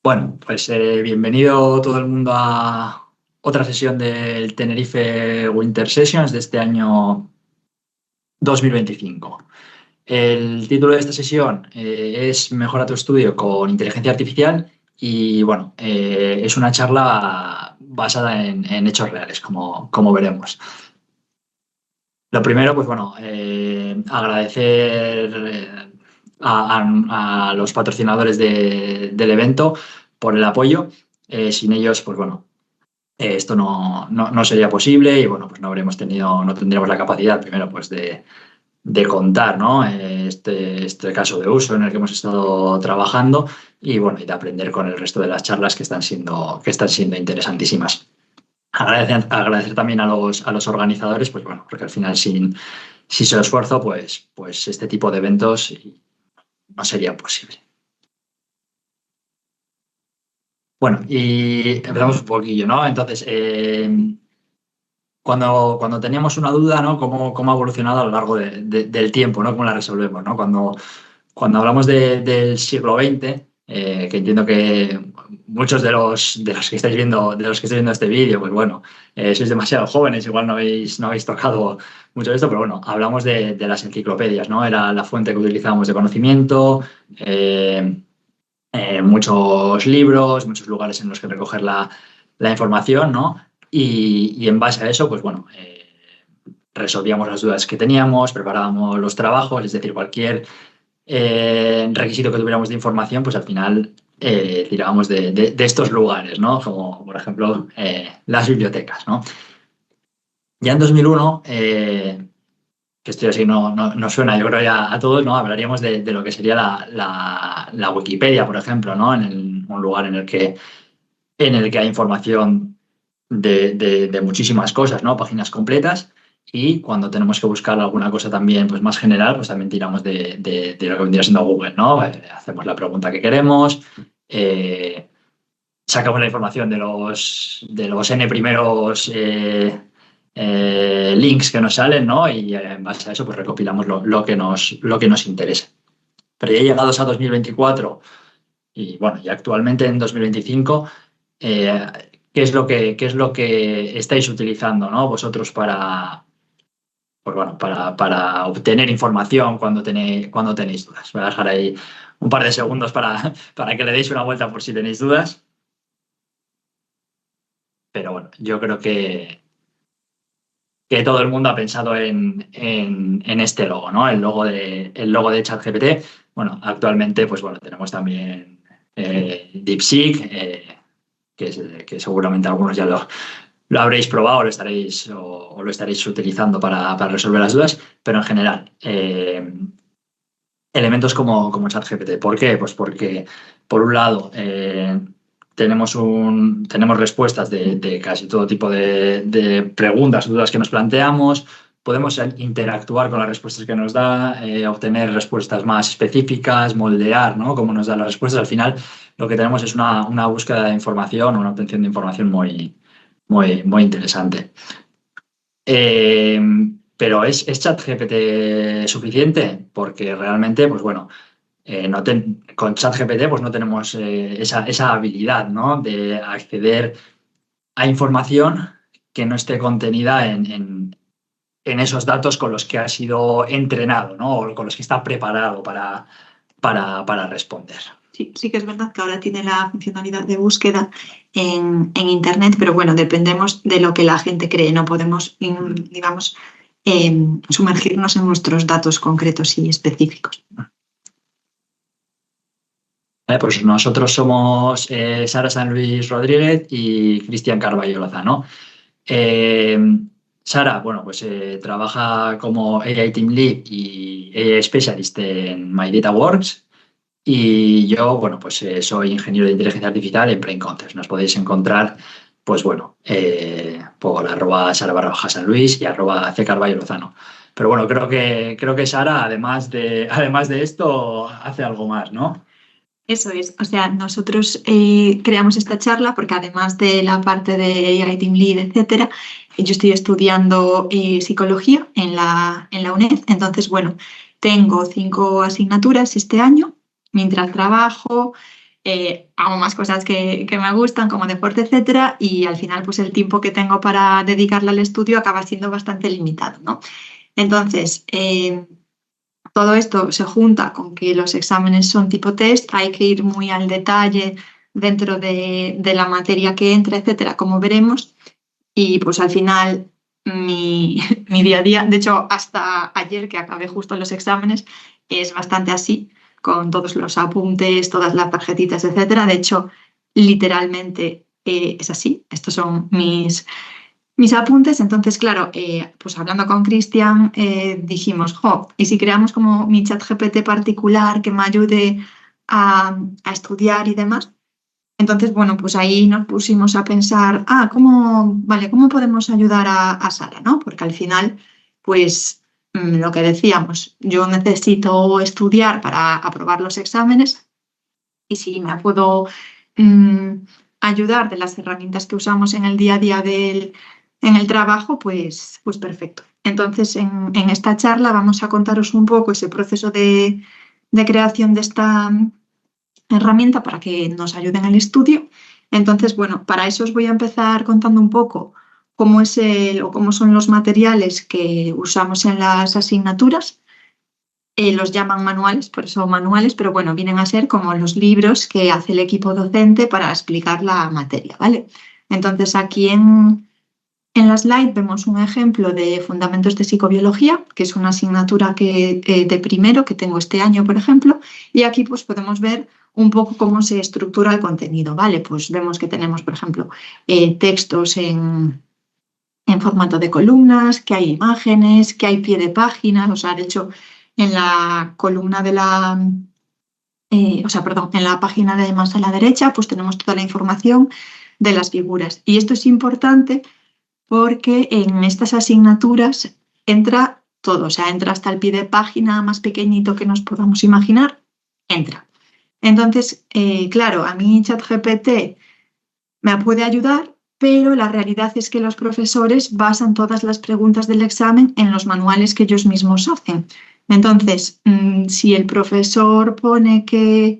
Bueno, pues bienvenido todo el mundo a otra sesión del Tenerife Winter Sessions de este año 2025. El título de esta sesión es Mejora tu estudio con inteligencia artificial y bueno, es una charla basada en hechos reales, como veremos. Lo primero, pues bueno, agradecer a los patrocinadores del evento por el apoyo. Sin ellos, pues bueno, esto no sería posible y bueno, pues no tendríamos la capacidad primero pues de contar, ¿no? Este caso de uso en el que hemos estado trabajando y bueno, y de aprender con el resto de las charlas que están siendo interesantísimas. Agradecer también a los organizadores, pues bueno, porque al final sin su esfuerzo, pues este tipo de eventos no sería posible. Bueno, y empezamos un poquillo, ¿no? Entonces, cuando teníamos una duda, ¿no? ¿Cómo ha evolucionado a lo largo del tiempo, ¿no? ¿Cómo la resolvemos, ¿no? Cuando hablamos del siglo XX, que entiendo que muchos de los que estáis viendo este vídeo, pues bueno, sois demasiado jóvenes, igual no habéis tocado mucho de esto, pero bueno, hablamos de las enciclopedias, ¿no? Era la fuente que utilizábamos de conocimiento, muchos libros, muchos lugares en los que recoger la información, ¿no? Y en base a eso, pues bueno, resolvíamos las dudas que teníamos, preparábamos los trabajos, es decir, cualquier requisito que tuviéramos de información, pues al final tirábamos de estos lugares, ¿no? Como por ejemplo las bibliotecas, ¿no? Ya en 2001, que esto así no suena, yo creo ya a todos, ¿no? Hablaríamos de lo que sería la Wikipedia, por ejemplo, ¿no? Un lugar en el que hay información de muchísimas cosas, ¿no? Páginas completas. Y cuando tenemos que buscar alguna cosa también pues, más general, pues también tiramos de lo que vendría siendo Google, ¿no? Hacemos la pregunta que queremos, sacamos la información de los N primeros links que nos salen, ¿no? Y en base a eso pues recopilamos lo que nos interesa. Pero ya llegados a 2024 y bueno, y actualmente en 2025, ¿qué es lo que estáis utilizando, ¿no? Vosotros pues bueno, para obtener información cuando tenéis dudas. Voy a dejar ahí un par de segundos para que le deis una vuelta por si tenéis dudas. Pero bueno, yo creo que todo el mundo ha pensado en este logo, ¿no? El logo de ChatGPT. Bueno, actualmente, pues bueno, tenemos también DeepSeek, que seguramente algunos ya lo habréis probado o lo estaréis utilizando para resolver las dudas, pero en general, elementos como ChatGPT. ¿Por qué? Pues porque, por un lado, tenemos respuestas de casi todo tipo de preguntas, dudas que nos planteamos, podemos interactuar con las respuestas que nos da, obtener respuestas más específicas, moldear, ¿no? Cómo nos da las respuestas. Al final, lo que tenemos es una búsqueda de información, una obtención de información muy, muy, muy interesante. Pero ¿es ChatGPT suficiente? Porque realmente, pues bueno, con ChatGPT pues no tenemos esa habilidad, ¿no? De acceder a información que no esté contenida en esos datos con los que ha sido entrenado, ¿no? O con los que está preparado para responder. Sí que es verdad que ahora tiene la funcionalidad de búsqueda en Internet, pero bueno, dependemos de lo que la gente cree. No podemos, digamos, sumergirnos en nuestros datos concretos y específicos. Pues nosotros somos Sara San Luis Rodríguez y Cristian Carballo Lozano. Sara, bueno, pues trabaja como AI Team Lead y AI Specialist en MyDataWorks. Y yo, bueno, pues soy ingeniero de inteligencia artificial en Brain Contest. Nos podéis encontrar, pues bueno, por @Sara_San Luis y @CCarballo Lozano. Pero bueno, creo que Sara, además de esto, hace algo más, ¿no? Eso es, o sea, nosotros creamos esta charla porque además de la parte de AI Team Lead, etcétera, yo estoy estudiando psicología en la UNED. Entonces, bueno, tengo 5 asignaturas este año mientras trabajo. hago más cosas que me gustan, como deporte, etcétera, y al final pues el tiempo que tengo para dedicarle al estudio acaba siendo bastante limitado, ¿no? Entonces, todo esto se junta con que los exámenes son tipo test, hay que ir muy al detalle dentro de la materia que entra, etcétera, como veremos, y pues al final mi día a día, de hecho hasta ayer que acabé justo los exámenes, es bastante así, con todos los apuntes, todas las tarjetitas, etcétera. De hecho, literalmente es así, estos son mis apuntes. Entonces, claro, pues hablando con Cristian, dijimos, ¿y si creamos como mi chat GPT particular que me ayude a estudiar y demás? Entonces, bueno, pues ahí nos pusimos a pensar, ¿cómo podemos ayudar a Sara, ¿no? Porque al final, pues lo que decíamos, yo necesito estudiar para aprobar los exámenes y si me puedo mm, ayudar de las herramientas que usamos en el día a día en el trabajo, pues perfecto. Entonces, en esta charla vamos a contaros un poco ese proceso de creación de esta herramienta para que nos ayude en el estudio. Entonces, bueno, para eso os voy a empezar contando un poco cómo es o cómo son los materiales que usamos en las asignaturas. Los llaman manuales, por eso manuales, pero bueno, vienen a ser como los libros que hace el equipo docente para explicar la materia, ¿vale? Entonces, aquí en la slide vemos un ejemplo de Fundamentos de Psicobiología, que es una asignatura de primero que tengo este año, por ejemplo, y aquí pues podemos ver un poco cómo se estructura el contenido, ¿vale? Pues vemos que tenemos, por ejemplo, textos en formato de columnas, que hay imágenes, que hay pie de página, o sea, de hecho, en la columna de en la página de más a la derecha, pues tenemos toda la información de las figuras. Y esto es importante porque en estas asignaturas entra todo, o sea, entra hasta el pie de página más pequeñito que nos podamos imaginar, entra. Entonces, claro, a mí ChatGPT me puede ayudar, pero la realidad es que los profesores basan todas las preguntas del examen en los manuales que ellos mismos hacen. Entonces, si el profesor pone que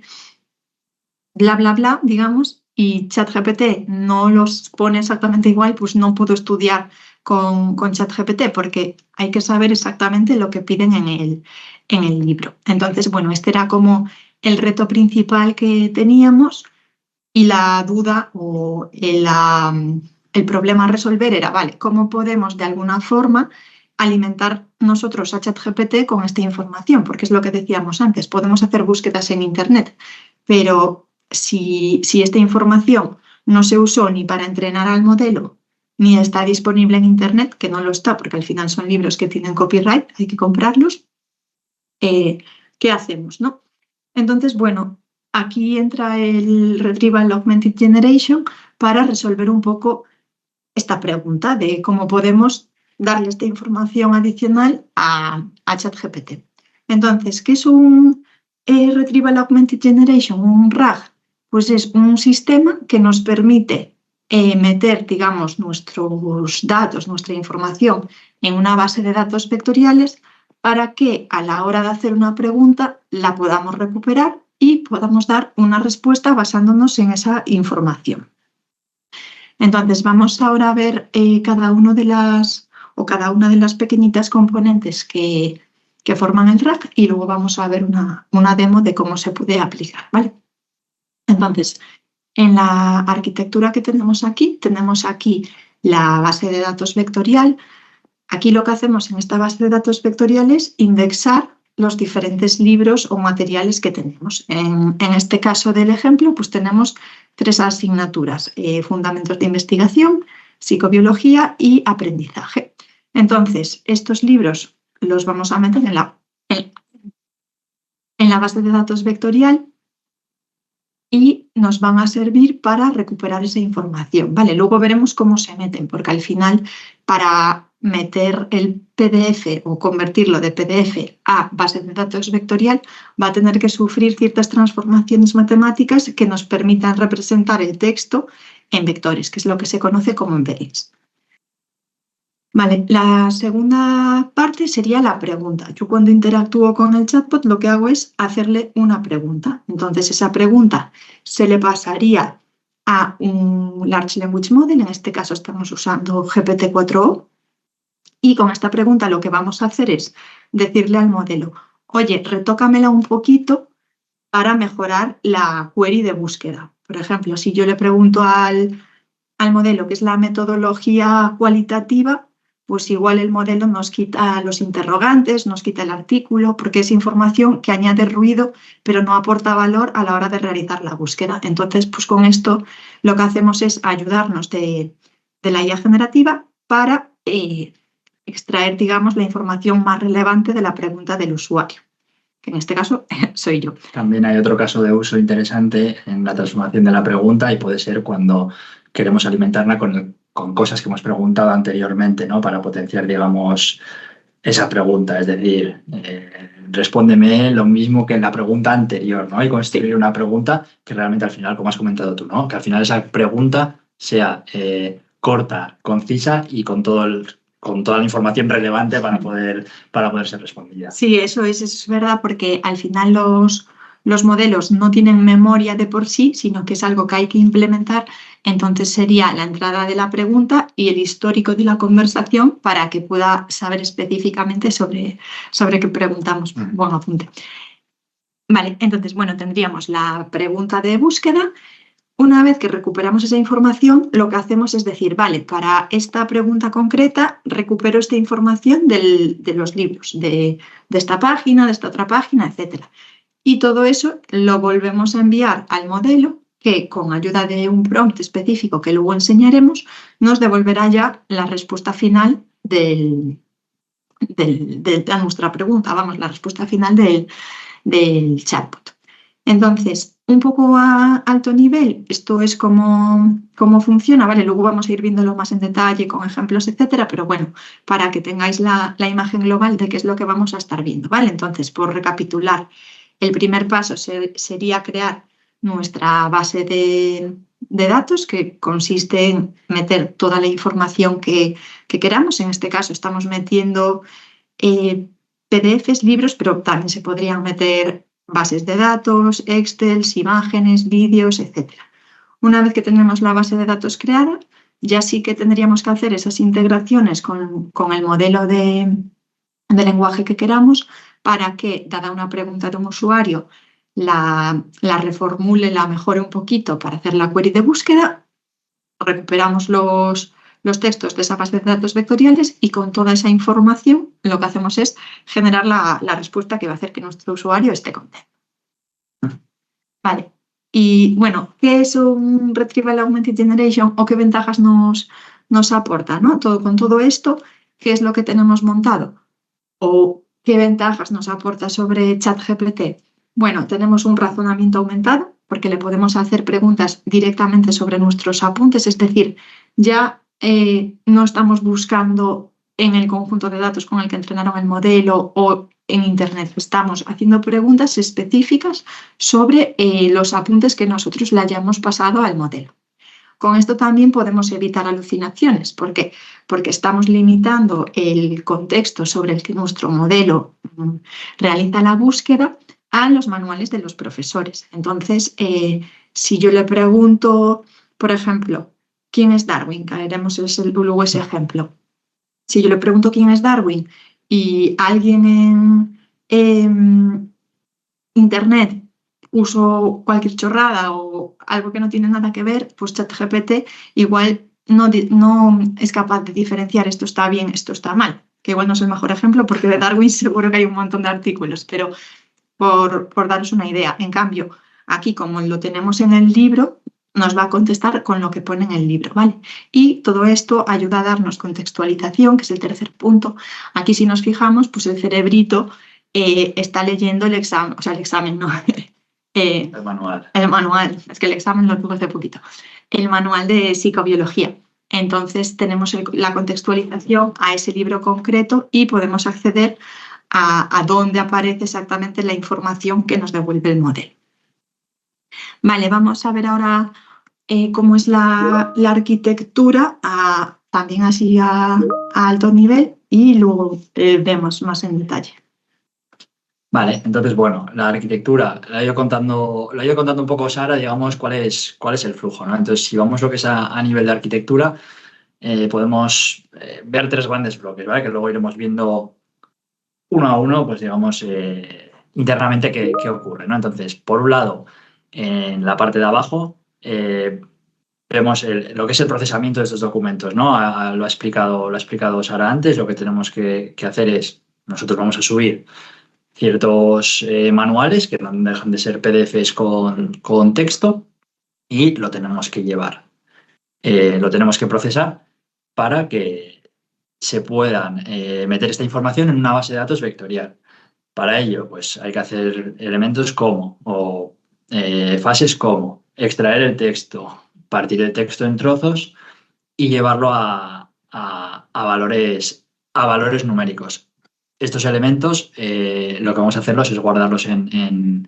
bla, bla, bla, digamos, y ChatGPT no los pone exactamente igual, pues no puedo estudiar con ChatGPT porque hay que saber exactamente lo que piden en el libro. Entonces, bueno, este era como el reto principal que teníamos y la duda o el problema a resolver era, vale, ¿cómo podemos de alguna forma alimentar nosotros a ChatGPT con esta información? Porque es lo que decíamos antes, podemos hacer búsquedas en Internet, pero si esta información no se usó ni para entrenar al modelo, ni está disponible en Internet, que no lo está, porque al final son libros que tienen copyright, hay que comprarlos, ¿qué hacemos, no? Entonces, bueno, aquí entra el Retrieval Augmented Generation para resolver un poco esta pregunta de cómo podemos darle esta información adicional a ChatGPT. Entonces, ¿qué es un Retrieval Augmented Generation? Un RAG, pues es un sistema que nos permite meter, digamos, nuestros datos, nuestra información en una base de datos vectoriales para que a la hora de hacer una pregunta la podamos recuperar y podamos dar una respuesta basándonos en esa información. Entonces, vamos ahora a ver cada una de las pequeñitas componentes que forman el RAG y luego vamos a ver una demo de cómo se puede aplicar, ¿vale? Entonces, en la arquitectura que tenemos aquí la base de datos vectorial. Aquí lo que hacemos en esta base de datos vectorial es indexar los diferentes libros o materiales que tenemos. En este caso del ejemplo, pues tenemos 3 asignaturas, Fundamentos de Investigación, Psicobiología y Aprendizaje. Entonces, estos libros los vamos a meter en la base de datos vectorial y nos van a servir para recuperar esa información. Vale, luego veremos cómo se meten, porque al final para meter el PDF o convertirlo de PDF a base de datos vectorial va a tener que sufrir ciertas transformaciones matemáticas que nos permitan representar el texto en vectores, que es lo que se conoce como embeddings. Vale, la segunda parte sería la pregunta. Yo cuando interactúo con el chatbot lo que hago es hacerle una pregunta. Entonces esa pregunta se le pasaría a un Large Language Model, en este caso estamos usando GPT-4o, y con esta pregunta lo que vamos a hacer es decirle al modelo, oye, retócamela un poquito para mejorar la query de búsqueda. Por ejemplo, si yo le pregunto al modelo qué es la metodología cualitativa, pues igual el modelo nos quita los interrogantes, nos quita el artículo, porque es información que añade ruido, pero no aporta valor a la hora de realizar la búsqueda. Entonces, pues con esto lo que hacemos es ayudarnos de la IA generativa para extraer, digamos, la información más relevante de la pregunta del usuario, que en este caso soy yo. También hay otro caso de uso interesante en la transformación de la pregunta y puede ser cuando queremos alimentarla con cosas que hemos preguntado anteriormente, ¿no? Para potenciar, digamos, esa pregunta. Es decir, respóndeme lo mismo que en la pregunta anterior, ¿no? Y construir una pregunta que realmente al final, como has comentado tú, ¿no? Que al final esa pregunta sea corta, concisa y con toda la información relevante para poder ser respondida. Sí, eso es verdad, porque al final los modelos no tienen memoria de por sí, sino que es algo que hay que implementar. Entonces sería la entrada de la pregunta y el histórico de la conversación para que pueda saber específicamente sobre qué preguntamos. Buen apunte. Vale, entonces, bueno, tendríamos la pregunta de búsqueda. Una vez que recuperamos esa información, lo que hacemos es decir, vale, para esta pregunta concreta recupero esta información de los libros, de esta página, de esta otra página, etc. Y todo eso lo volvemos a enviar al modelo que, con ayuda de un prompt específico que luego enseñaremos, nos devolverá ya la respuesta final de nuestra pregunta, vamos, la respuesta final del chatbot. Entonces, un poco a alto nivel, esto es cómo funciona, ¿vale? Luego vamos a ir viéndolo más en detalle con ejemplos, etcétera, pero bueno, para que tengáis la imagen global de qué es lo que vamos a estar viendo, ¿vale? Entonces, por recapitular, el primer paso sería crear nuestra base de datos, que consiste en meter toda la información que queramos. En este caso estamos metiendo PDFs, libros, pero también se podrían meter bases de datos, Excel, imágenes, vídeos, etc. Una vez que tenemos la base de datos creada, ya sí que tendríamos que hacer esas integraciones con el modelo de lenguaje que queramos para que, dada una pregunta de un usuario, la reformule, la mejore un poquito para hacer la query de búsqueda. Recuperamos los textos de esa base de datos vectoriales y con toda esa información lo que hacemos es generar la respuesta que va a hacer que nuestro usuario esté contento. Vale. Y bueno, ¿qué es un Retrieval Augmented Generation o qué ventajas nos aporta, ¿no? Con todo esto, ¿qué es lo que tenemos montado? ¿O qué ventajas nos aporta sobre ChatGPT? Bueno, tenemos un razonamiento aumentado porque le podemos hacer preguntas directamente sobre nuestros apuntes, es decir, ya no estamos buscando en el conjunto de datos con el que entrenaron el modelo o en Internet, estamos haciendo preguntas específicas sobre los apuntes que nosotros le hayamos pasado al modelo. Con esto también podemos evitar alucinaciones. ¿Por qué? Porque estamos limitando el contexto sobre el que nuestro modelo realiza la búsqueda a los manuales de los profesores. Entonces, si yo le pregunto, por ejemplo, ¿quién es Darwin? Caeremos luego ese ejemplo. Si yo le pregunto quién es Darwin y alguien en Internet uso cualquier chorrada o algo que no tiene nada que ver, pues ChatGPT igual no es capaz de diferenciar esto está bien, esto está mal. Que igual no es el mejor ejemplo porque de Darwin seguro que hay un montón de artículos, pero por daros una idea. En cambio, aquí como lo tenemos en el libro, nos va a contestar con lo que pone en el libro, ¿vale? Y todo esto ayuda a darnos contextualización, que es el tercer punto. Aquí si nos fijamos, pues el cerebrito está leyendo el examen, o sea, el examen no. El manual. El manual, es que el examen lo tuve hace poquito. El manual de psicobiología. Entonces tenemos la contextualización a ese libro concreto y podemos acceder a dónde aparece exactamente la información que nos devuelve el modelo. Vale, vamos a ver ahora cómo es la arquitectura a también así a alto nivel, y luego vemos más en detalle. Vale, entonces, bueno, la arquitectura, la he ido contando un poco Sara, digamos, cuál es el flujo, ¿no? Entonces, si vamos lo que es a nivel de arquitectura, podemos ver tres grandes bloques, ¿vale? Que luego iremos viendo uno a uno, pues digamos, internamente qué ocurre, ¿no? Entonces, por un lado, en la parte de abajo, vemos lo que es el procesamiento de estos documentos, ¿no? Lo ha explicado Sara antes. Lo que tenemos que hacer es, nosotros vamos a subir ciertos manuales que no dejan de ser PDFs con texto, y lo tenemos que llevar, lo tenemos que procesar para que se puedan meter esta información en una base de datos vectorial. Para ello, pues hay que hacer elementos como, o fases como, extraer el texto, partir el texto en trozos y llevarlo a valores numéricos. Estos elementos, lo que vamos a hacerlos es guardarlos en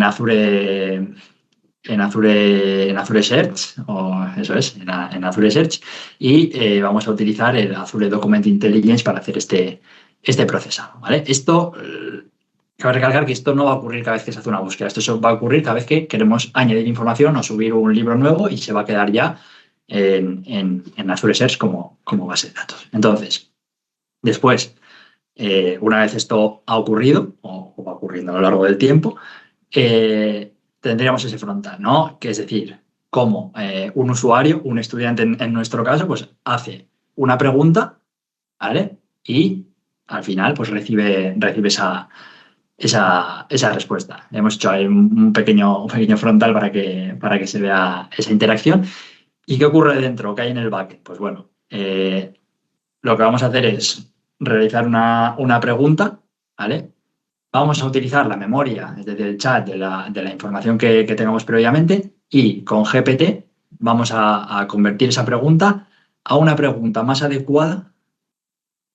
Azure, en Azure Search, o eso es, en Azure Search, y vamos a utilizar el Azure Document Intelligence para hacer este procesado, ¿vale? Esto, cabe recalcar que esto no va a ocurrir cada vez que se hace una búsqueda. Esto va a ocurrir cada vez que queremos añadir información o subir un libro nuevo, y se va a quedar ya en Azure Search como base de datos. Entonces, después, una vez esto ha ocurrido, o va ocurriendo a lo largo del tiempo, tendríamos ese frontal, ¿no? Que es decir, cómo un usuario, un estudiante en nuestro caso, pues hace una pregunta, ¿vale? Y al final, pues recibe esa respuesta. Hemos hecho ahí un pequeño frontal para que se vea esa interacción. ¿Y qué ocurre dentro? ¿Qué hay en el backend? Pues bueno, lo que vamos a hacer es realizar una pregunta, ¿vale? Vamos a utilizar la memoria desde el chat de la información que tengamos previamente, y con GPT vamos a convertir esa pregunta a una pregunta más adecuada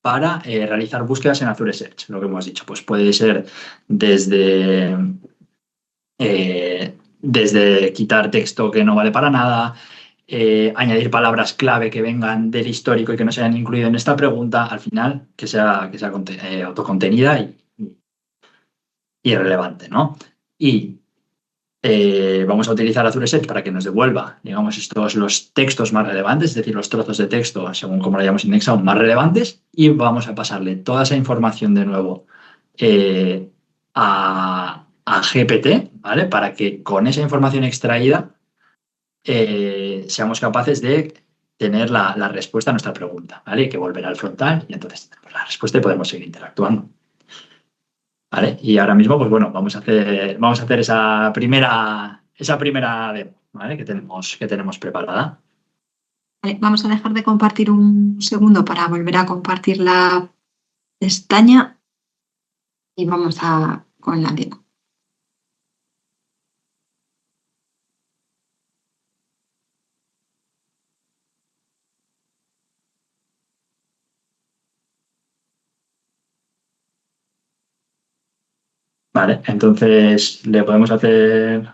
para realizar búsquedas en Azure Search. Lo que hemos dicho, pues puede ser desde quitar texto que no vale para nada, añadir palabras clave que vengan del histórico y que no se hayan incluido en esta pregunta, al final que sea autocontenida y relevante, ¿no? Y vamos a utilizar Azure Search para que nos devuelva, digamos, los textos más relevantes, es decir, los trozos de texto, según como lo hayamos indexado, más relevantes, y vamos a pasarle toda esa información de nuevo a GPT, ¿vale? Para que con esa información extraída seamos capaces de tener la respuesta a nuestra pregunta, ¿vale? Y que volverá al frontal, y entonces tenemos la respuesta y podemos seguir interactuando. ¿Vale? Y ahora mismo, pues bueno, vamos a hacer esa primera demo, ¿vale? Que tenemos preparada. Vale, vamos a dejar de compartir un segundo para volver a compartir la pestaña y vamos con la demo. Vale, entonces le podemos hacer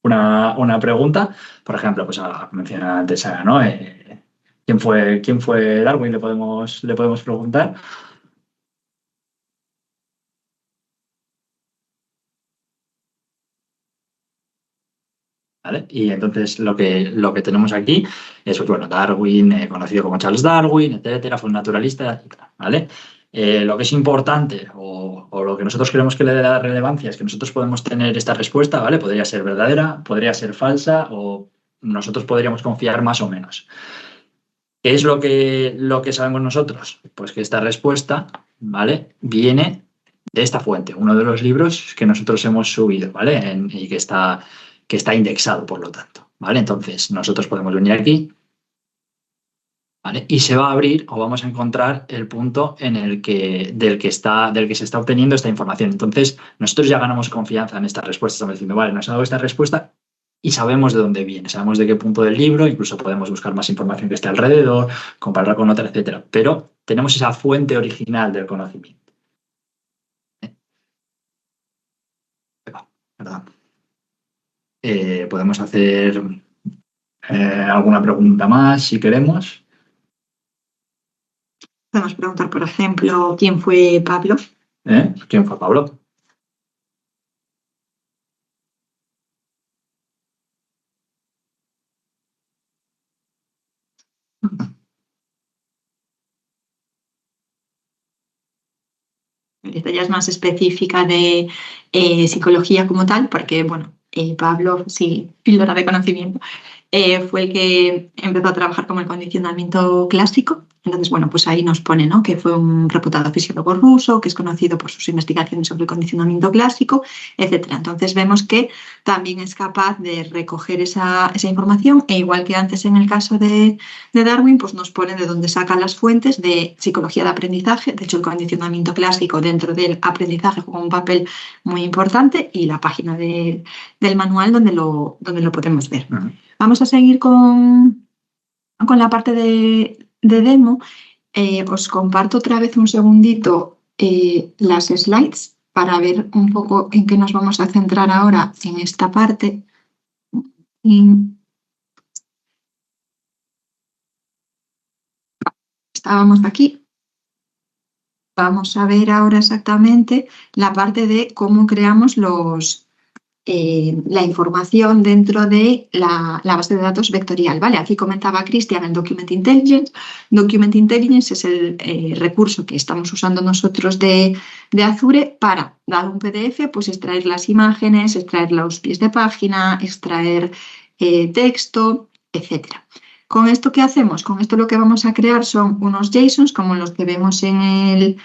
una pregunta. Por ejemplo, pues mencionaba antes Sara, ¿no? Quién fue Darwin? Le podemos preguntar. ¿Vale? Y entonces lo que tenemos aquí es, pues bueno, Darwin, conocido como Charles Darwin, etcétera, fue un naturalista, etcétera, ¿vale? Lo que es importante, o lo que nosotros creemos que le da relevancia, es que nosotros podemos tener esta respuesta, ¿vale? Podría ser verdadera, podría ser falsa, o nosotros podríamos confiar más o menos. ¿Qué es lo que sabemos nosotros? Pues que esta respuesta, ¿vale? Viene de esta fuente, uno de los libros que nosotros hemos subido, ¿vale? Y que está indexado, por lo tanto, ¿vale? Entonces, nosotros podemos venir aquí, ¿vale? Y se va a abrir, o vamos a encontrar el punto del que se está obteniendo esta información. Entonces, nosotros ya ganamos confianza en esta respuesta. Estamos diciendo, vale, nos ha dado esta respuesta y sabemos de dónde viene, sabemos de qué punto del libro, incluso podemos buscar más información que esté alrededor, compararla con otra, etcétera. Pero tenemos esa fuente original del conocimiento. Perdón. Podemos hacer ¿Alguna pregunta más, si queremos? Podemos preguntar, por ejemplo, ¿quién fue Pablo? ¿Quién fue Pablo? Esta ya es más específica de psicología como tal, porque, bueno, Pablo, sí, píldora de conocimiento, fue el que empezó a trabajar como el condicionamiento clásico. Entonces, bueno, pues ahí nos pone, ¿no?, que fue un reputado fisiólogo ruso, que es conocido por sus investigaciones sobre el condicionamiento clásico, etcétera. Entonces vemos que también es capaz de recoger esa información, e igual que antes en el caso de Darwin, pues nos pone de dónde sacan las fuentes de psicología de aprendizaje. De hecho, el condicionamiento clásico dentro del aprendizaje juega un papel muy importante, y la página del manual donde lo podemos ver. Vamos a seguir con la parte de demo. Os comparto otra vez un segundito las slides para ver un poco en qué nos vamos a centrar ahora en esta parte. Estábamos aquí. Vamos a ver ahora exactamente la parte de cómo creamos la información dentro de la base de datos vectorial, ¿vale? Aquí comentaba Cristian el Document Intelligence. Document Intelligence es el recurso que estamos usando nosotros de Azure para dar un PDF, pues extraer las imágenes, extraer los pies de página, extraer texto, etcétera. ¿Con esto qué hacemos? Con esto lo que vamos a crear son unos JSONs como los que vemos en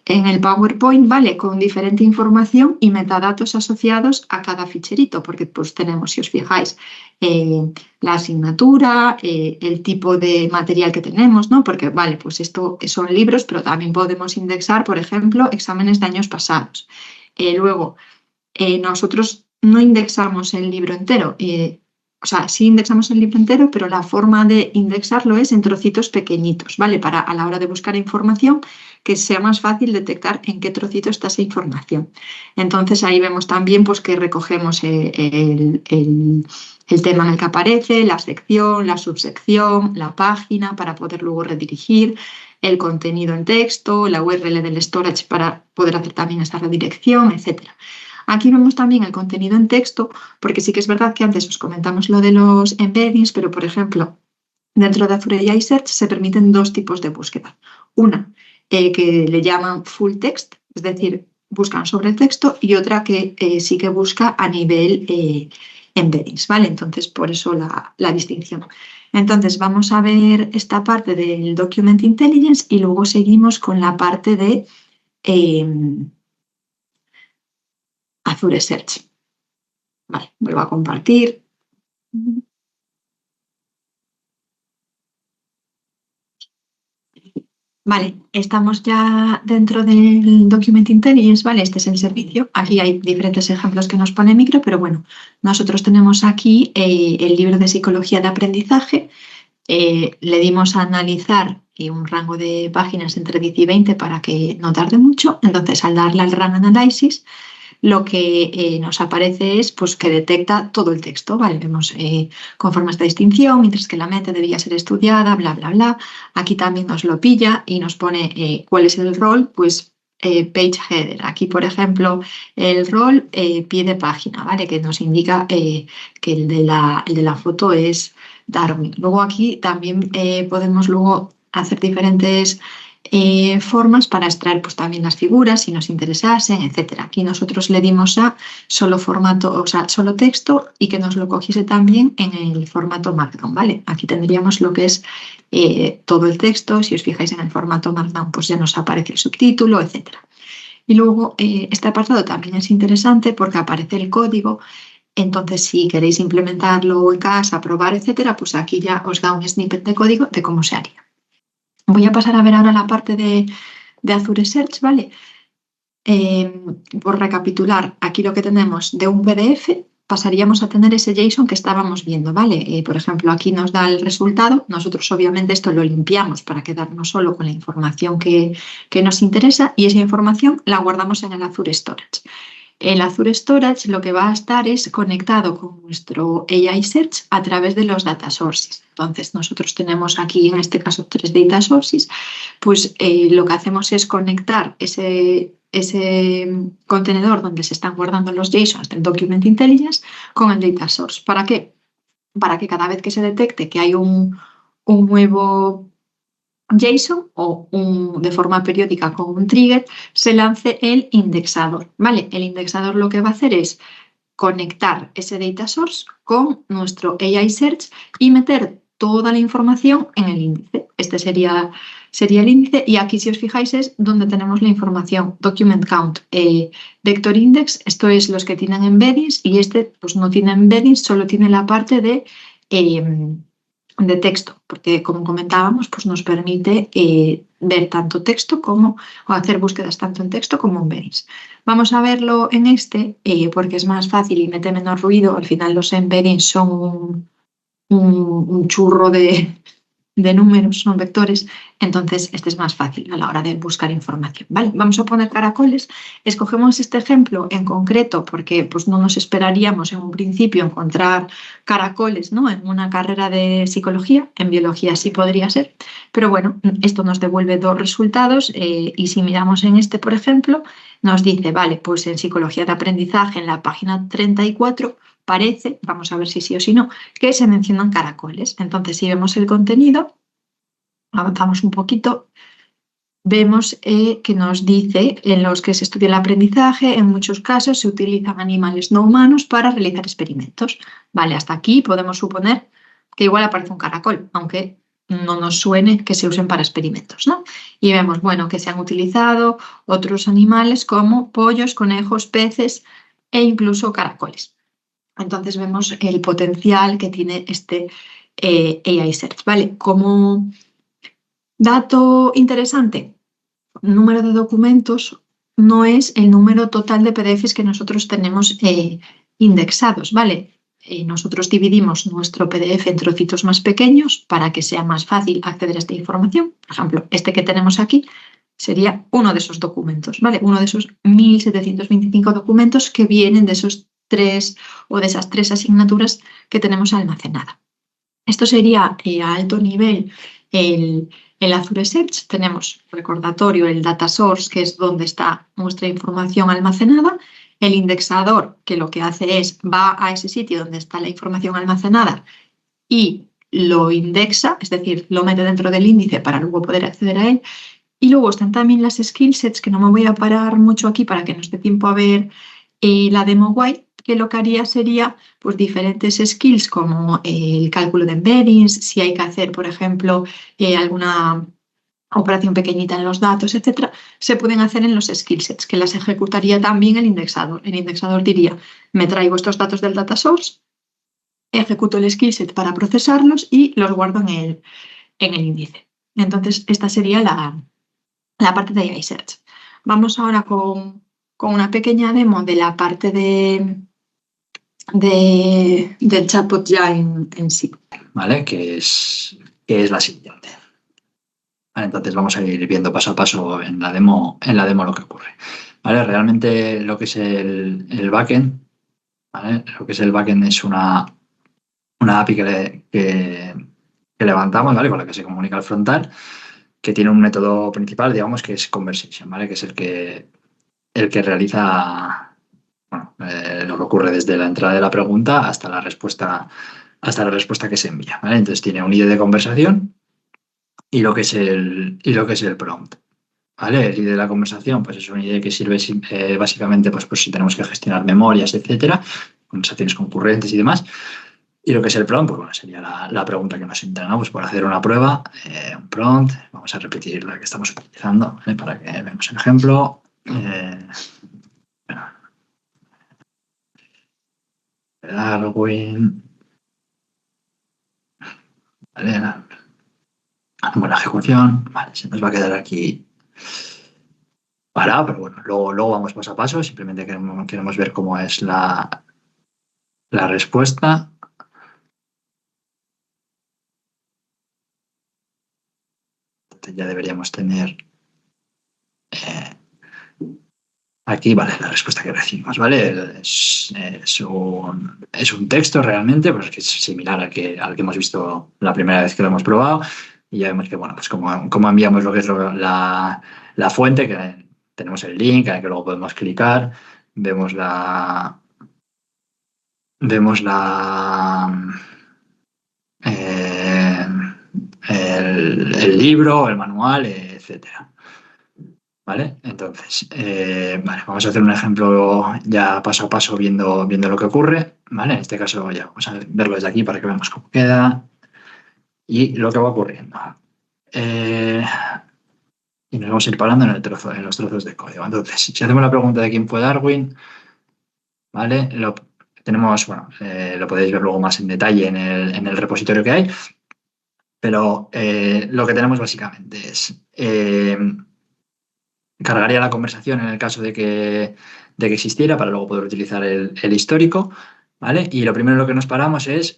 el PowerPoint, ¿vale? Con diferente información y metadatos asociados a cada ficherito, porque pues tenemos, si os fijáis, la asignatura, el tipo de material que tenemos, ¿no? Porque, vale, pues esto son libros, pero también podemos indexar, por ejemplo, exámenes de años pasados. Luego, nosotros no indexamos el libro entero. O sea, sí indexamos el libro entero, pero la forma de indexarlo es en trocitos pequeñitos, ¿vale? Para a la hora de buscar información que sea más fácil detectar en qué trocito está esa información. Entonces ahí vemos también pues, que recogemos el tema en el que aparece, la sección, la subsección, la página para poder luego redirigir, el contenido en texto, la URL del storage para poder hacer también esa redirección, etcétera. Aquí vemos también el contenido en texto, porque sí que es verdad que antes os comentamos lo de los embeddings, pero por ejemplo, dentro de Azure AI Search se permiten dos tipos de búsqueda. Una que le llaman full text, es decir, buscan sobre el texto, y otra que sí que busca a nivel embeddings, ¿vale? Entonces, por eso la distinción. Entonces, vamos a ver esta parte del Document Intelligence y luego seguimos con la parte de Azure Search. Vale, vuelvo a compartir. Vale, estamos ya dentro del Document Intelligence, ¿vale? Este es el servicio. Aquí hay diferentes ejemplos que nos pone micro, pero bueno, nosotros tenemos aquí el libro de psicología de aprendizaje. Le dimos a analizar un rango de páginas entre 10 y 20 para que no tarde mucho. Entonces, al darle al Run Analysis, lo que nos aparece es pues, que detecta todo el texto, ¿vale? Vemos conforme a esta distinción, mientras que la mente debía ser estudiada, bla, bla, bla. Aquí también nos lo pilla y nos pone cuál es el rol, pues page header. Aquí, por ejemplo, el rol pie de página, ¿vale? Que nos indica que el de la foto es Darwin. Luego aquí también podemos luego hacer diferentes formas para extraer pues, también las figuras si nos interesasen, etcétera. Aquí nosotros le dimos a solo formato, o sea, solo texto y que nos lo cogiese también en el formato Markdown, ¿vale? Aquí tendríamos lo que es todo el texto. Si os fijáis en el formato Markdown, pues ya nos aparece el subtítulo, etcétera. Y luego este apartado también es interesante porque aparece el código. Entonces, si queréis implementarlo en casa, probar, etcétera, pues aquí ya os da un snippet de código de cómo se haría. Voy a pasar a ver ahora la parte de Azure Search, ¿vale? Por recapitular, aquí lo que tenemos de un PDF, pasaríamos a tener ese JSON que estábamos viendo, ¿vale? Por ejemplo, aquí nos da el resultado. Nosotros obviamente esto lo limpiamos para quedarnos solo con la información que nos interesa y esa información la guardamos en el Azure Storage. El Azure Storage lo que va a estar es conectado con nuestro AI Search a través de los data sources. Entonces, nosotros tenemos aquí, en este caso, 3 data sources, pues lo que hacemos es conectar ese contenedor donde se están guardando los JSONs del Document Intelligence con el data source. ¿Para qué? Para que cada vez que se detecte que hay un nuevo JSON o de forma periódica con un trigger, se lance el indexador, ¿vale? El indexador lo que va a hacer es conectar ese data source con nuestro AI Search y meter toda la información en el índice. Este sería el índice, y aquí, si os fijáis, es donde tenemos la información. Document count, vector index, esto es los que tienen embeddings, y este pues no tiene embeddings, solo tiene la parte de texto, porque, como comentábamos, pues nos permite ver tanto texto como, o hacer búsquedas tanto en texto como en embeddings. Vamos a verlo en este porque es más fácil y mete menos ruido. Al final los embeddings son un churro de números, son vectores, entonces este es más fácil a la hora de buscar información. ¿Vale? Vamos a poner caracoles. Escogemos este ejemplo en concreto porque pues, no nos esperaríamos en un principio encontrar caracoles, ¿no?, en una carrera de psicología. En biología sí podría ser, pero bueno, esto nos devuelve 2 resultados y si miramos en este, por ejemplo, nos dice, vale, pues en psicología de aprendizaje, en la página 34, parece, vamos a ver si sí o si no, que se mencionan caracoles. Entonces, si vemos el contenido, avanzamos un poquito, vemos que nos dice en los que se estudia el aprendizaje, en muchos casos se utilizan animales no humanos para realizar experimentos. Vale, hasta aquí podemos suponer que igual aparece un caracol, aunque no nos suene que se usen para experimentos, ¿no? Y vemos, bueno, que se han utilizado otros animales como pollos, conejos, peces e incluso caracoles. Entonces vemos el potencial que tiene este AI Search, ¿vale? Como dato interesante, número de documentos no es el número total de PDFs que nosotros tenemos indexados, ¿vale? Nosotros dividimos nuestro PDF en trocitos más pequeños para que sea más fácil acceder a esta información. Por ejemplo, este que tenemos aquí sería uno de esos documentos, ¿vale? Uno de esos 1.725 documentos que vienen de esos 3 o de esas 3 asignaturas que tenemos almacenadas. Esto sería a alto nivel el Azure Search. Tenemos recordatorio, el data source, que es donde está nuestra información almacenada, el indexador, que lo que hace es va a ese sitio donde está la información almacenada y lo indexa, es decir, lo mete dentro del índice para luego poder acceder a él. Y luego están también las skill sets, que no me voy a parar mucho aquí para que nos dé tiempo a ver la demo guay, que lo que haría sería pues, diferentes skills como el cálculo de embeddings, si hay que hacer, por ejemplo, alguna operación pequeñita en los datos, etcétera, se pueden hacer en los skill sets, que las ejecutaría también el indexador. El indexador diría, me traigo estos datos del data source, ejecuto el skill set para procesarlos y los guardo en el índice. Entonces, esta sería la parte de AI Search. Vamos ahora con una pequeña demo de la parte del chatbot ya en sí. ¿Vale? Que es la siguiente. Vale, entonces vamos a ir viendo paso a paso en la demo lo que ocurre. ¿Vale? Realmente lo que es el backend, ¿vale? Lo que es el backend es una API que levantamos, ¿vale? Con la que se comunica al frontal, que tiene un método principal, digamos, que es conversation, ¿vale? Que es el que realiza, bueno, lo que ocurre desde la entrada de la pregunta hasta la respuesta que se envía, ¿vale? Entonces tiene un ID de conversación y lo que es el prompt. ¿Vale? El ID de la conversación, pues es un ID que sirve básicamente pues si tenemos que gestionar memorias, etcétera, conversaciones concurrentes y demás. Y lo que es el prompt, pues bueno, sería la pregunta que nos entrenamos por hacer una prueba, un prompt. Vamos a repetir la que estamos utilizando, ¿vale? Para que veamos el ejemplo. Darwin. Vale, buena ejecución. Vale, se nos va a quedar aquí parado, pero bueno, luego vamos paso a paso. Simplemente queremos ver cómo es la respuesta. Entonces ya deberíamos tener Aquí, vale, la respuesta que recibimos, ¿vale? Es un texto realmente, pues que es similar al que hemos visto la primera vez que lo hemos probado. Y ya vemos que, bueno, pues como enviamos lo que es la fuente, que tenemos el link, en el que luego podemos clicar, vemos vemos eh, el libro, el manual, etcétera. ¿Vale? Entonces, vale, vamos a hacer un ejemplo ya paso a paso viendo lo que ocurre. ¿Vale? En este caso ya vamos a verlo desde aquí para que veamos cómo queda y lo que va ocurriendo. Y nos vamos a ir parando en los trozos de código. Entonces, si hacemos la pregunta de quién fue Darwin, ¿vale? Tenemos, bueno, lo podéis ver luego más en detalle en el repositorio que hay, pero lo que tenemos básicamente es cargaría la conversación en el caso de que existiera para luego poder utilizar el histórico, ¿vale? Y lo primero en lo que nos paramos es,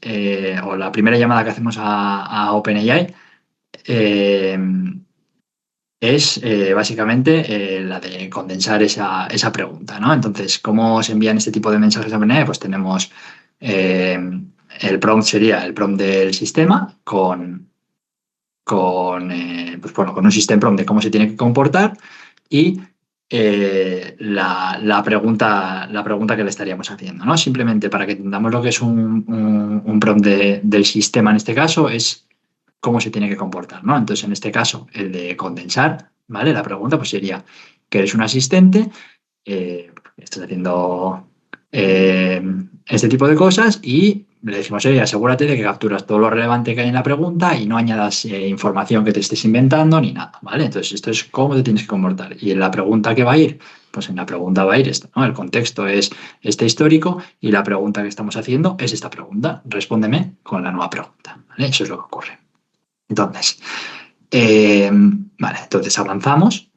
o la primera llamada que hacemos a OpenAI, eh, es básicamente la de condensar esa pregunta, ¿no? Entonces, ¿cómo se envían este tipo de mensajes a OpenAI? Pues tenemos eh, el prompt sería el prompt del sistema pues bueno, con un system prompt de cómo se tiene que comportar y la pregunta que le estaríamos haciendo, ¿no? Simplemente para que entendamos lo que es un prompt del sistema en este caso, es cómo se tiene que comportar, ¿no? Entonces, en este caso, el de condensar, ¿vale? La pregunta pues sería que eres un asistente, estás haciendo eh, este tipo de cosas y le decimos, asegúrate de que capturas todo lo relevante que hay en la pregunta y no añadas información que te estés inventando ni nada, ¿vale? Entonces, esto es cómo te tienes que comportar. Y en la pregunta que va a ir, pues en la pregunta va a ir esto, ¿no? El contexto es este histórico y la pregunta que estamos haciendo es esta pregunta. Respóndeme con la nueva pregunta, ¿vale? Eso es lo que ocurre. Entonces, vale, entonces avanzamos.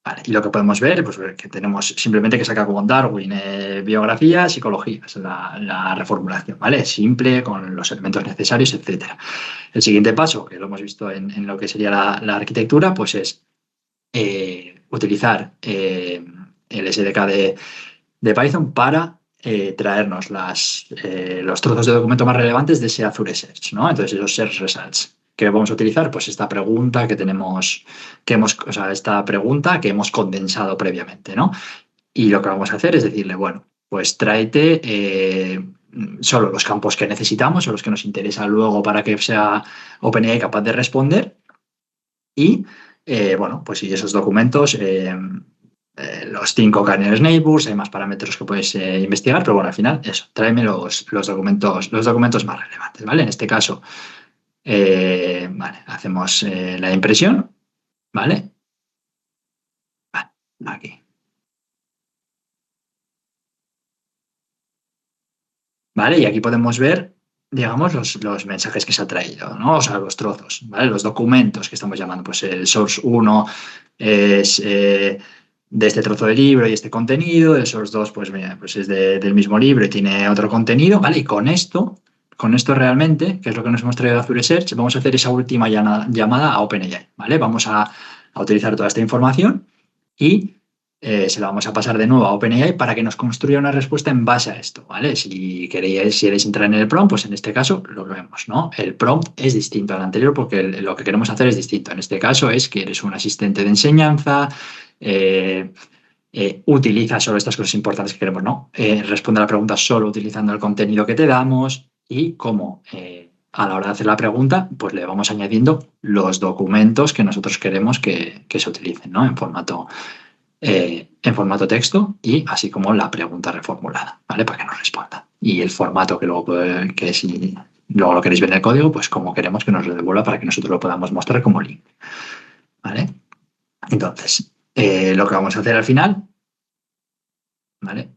Vale, y lo que podemos ver, pues que tenemos simplemente que sacar como Darwin, biografía, psicología, es la reformulación, ¿vale? Simple, con los elementos necesarios, etcétera. El siguiente paso, que lo hemos visto en lo que sería la arquitectura, pues es utilizar el SDK de Python para traernos los trozos de documento más relevantes de ese Azure Search, ¿no? Entonces, esos Search Results. ¿Qué vamos a utilizar? Pues esta pregunta o sea, esta pregunta que hemos condensado previamente, ¿no? Y lo que vamos a hacer es decirle, bueno, pues tráete solo los campos que necesitamos o los que nos interesan luego para que sea OpenAI capaz de responder. Y, bueno, pues si esos documentos, los 5 kernel neighbors, hay más parámetros que puedes investigar, pero bueno, al final, eso, tráeme los documentos más relevantes, ¿vale? En este caso, vale, hacemos la impresión, ¿vale? Vale, aquí. ¿Vale? Y aquí podemos ver, digamos, los mensajes que se ha traído, ¿no? O sea, los trozos, ¿vale? Los documentos que estamos llamando, pues el source 1 es de este trozo de libro y este contenido, el source 2, pues, mira, pues es del mismo libro y tiene otro contenido, ¿vale? Y con esto realmente, que es lo que nos hemos traído de Azure Search, vamos a hacer esa última llamada a OpenAI, ¿vale? Vamos a utilizar toda esta información y se la vamos a pasar de nuevo a OpenAI para que nos construya una respuesta en base a esto, ¿vale? Si queréis entrar en el prompt, pues en este caso lo vemos, ¿no? El prompt es distinto al anterior porque lo que queremos hacer es distinto. En este caso es que eres un asistente de enseñanza, utiliza solo estas cosas importantes que queremos, ¿no? Responde a la pregunta solo utilizando el contenido que te damos y como a la hora de hacer la pregunta, pues le vamos añadiendo los documentos que nosotros queremos que se utilicen, ¿no? En formato texto y así como la pregunta reformulada, ¿vale? Para que nos responda. Y el formato que luego, que si luego lo queréis ver en el código, pues como queremos que nos lo devuelva para que nosotros lo podamos mostrar como link, ¿vale? Entonces, lo que vamos a hacer al final, ¿vale?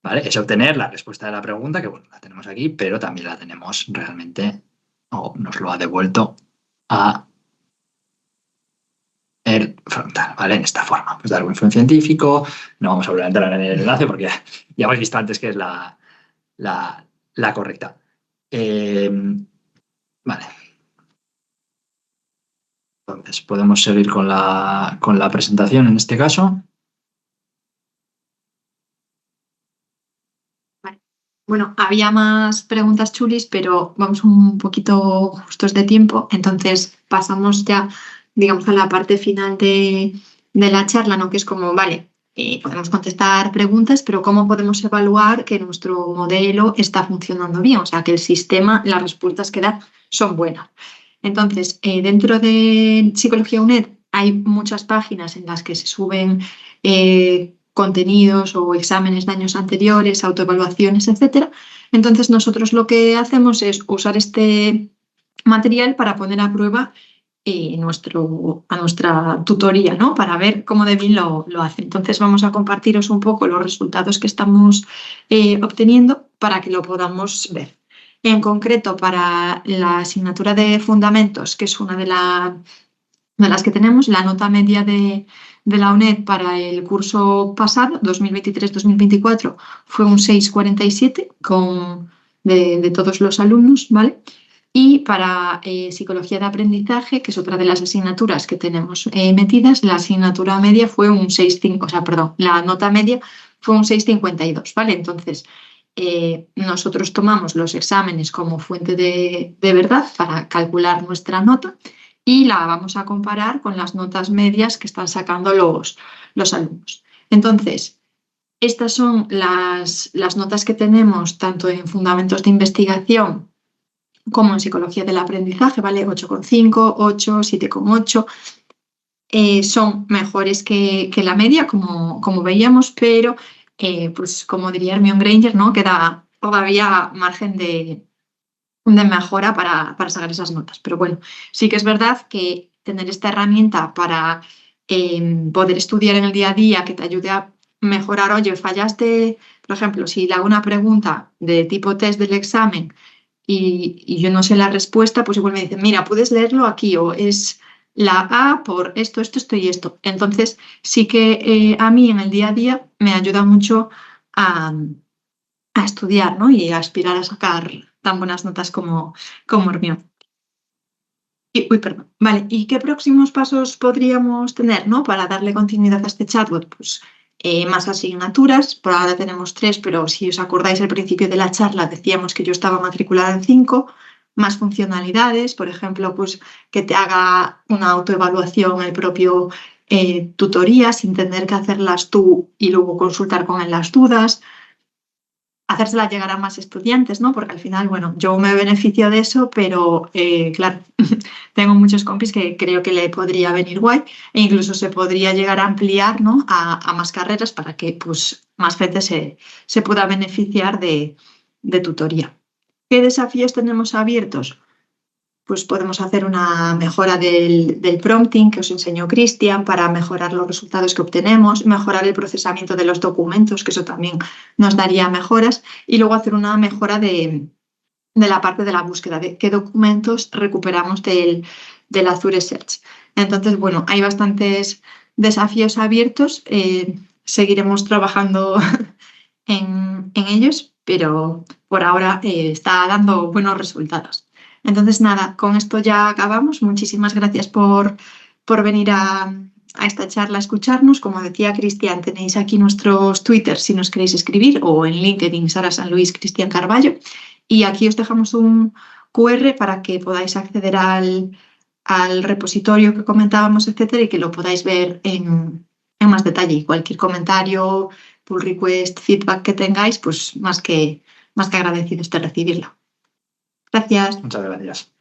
¿Vale? Es obtener la respuesta de la pregunta, que bueno, la tenemos aquí, pero también la tenemos realmente, o nos lo ha devuelto a el frontal, ¿vale? En esta forma. Pues Darwin fue un científico, no vamos a volver a entrar en el enlace porque ya hemos visto antes que es la correcta. Vale. Entonces, podemos seguir con la presentación en este caso. Bueno, había más preguntas chulis, pero vamos un poquito justos de tiempo, entonces pasamos ya, digamos, a la parte final de la charla, ¿no? Que es como, vale, podemos contestar preguntas, pero ¿cómo podemos evaluar que nuestro modelo está funcionando bien? O sea, que el sistema, las respuestas que da son buenas. Entonces, dentro de Psicología UNED hay muchas páginas en las que se suben contenidos o exámenes de años anteriores, autoevaluaciones, etcétera. Entonces, nosotros lo que hacemos es usar este material para poner a prueba a nuestra tutoría, ¿no? Para ver cómo de bien lo hace. Entonces, vamos a compartiros un poco los resultados que estamos obteniendo para que lo podamos ver. En concreto, para la asignatura de Fundamentos, que es una de las que tenemos, la nota media de la UNED para el curso pasado, 2023-2024, fue un 6,47 de todos los alumnos, ¿vale? Y para Psicología de Aprendizaje, que es otra de las asignaturas que tenemos metidas, la asignatura media fue un 6,5, o sea, perdón, la nota media fue un 6,52, ¿vale? Entonces, nosotros tomamos los exámenes como fuente de verdad para calcular nuestra nota y la vamos a comparar con las notas medias que están sacando los alumnos. Entonces, estas son las notas que tenemos tanto en Fundamentos de Investigación como en Psicología del Aprendizaje, ¿vale? 8,5, 8, 7,8. Son mejores que la media, como veíamos, pero, pues como diría Hermione Granger, ¿no? Queda todavía margen de mejora para sacar esas notas. Pero bueno, sí que es verdad que tener esta herramienta para poder estudiar en el día a día, que te ayude a mejorar, oye, fallaste, por ejemplo, si le hago una pregunta de tipo test del examen y yo no sé la respuesta, pues igual me dicen, mira, puedes leerlo aquí o es la A por esto, esto y esto. Entonces, sí que a mí en el día a día me ayuda mucho a estudiar, ¿no? Y a aspirar a sacar tan buenas notas como Hermione. Uy, perdón. Vale, ¿y qué próximos pasos podríamos tener, ¿no? Para darle continuidad a este chatbot? Pues más asignaturas, por ahora tenemos 3, pero si os acordáis al principio de la charla decíamos que yo estaba matriculada en 5, más funcionalidades, por ejemplo, pues que te haga una autoevaluación el propio tutoría sin tener que hacerlas tú y luego consultar con él las dudas, hacérsela llegar a más estudiantes, ¿no? Porque al final, bueno, yo me beneficio de eso, pero claro, tengo muchos compis que creo que le podría venir guay e incluso se podría llegar a ampliar, ¿no? a más carreras para que pues, más gente se pueda beneficiar de tutoría. ¿Qué desafíos tenemos abiertos? Pues podemos hacer una mejora del prompting que os enseñó Cristian para mejorar los resultados que obtenemos, mejorar el procesamiento de los documentos, que eso también nos daría mejoras, y luego hacer una mejora de la parte de la búsqueda, de qué documentos recuperamos del Azure Search. Entonces, bueno, hay bastantes desafíos abiertos, seguiremos trabajando en ellos, pero por ahora está dando buenos resultados. Entonces, nada, con esto ya acabamos. Muchísimas gracias por venir a esta charla a escucharnos. Como decía Cristian, tenéis aquí nuestros Twitter si nos queréis escribir o en LinkedIn, Sara San Luis, Cristian Carballo. Y aquí os dejamos un QR para que podáis acceder al repositorio que comentábamos, etcétera, y que lo podáis ver en más detalle. Y cualquier comentario, pull request, feedback que tengáis, pues más que agradecidos de recibirlo. Gracias. Muchas gracias.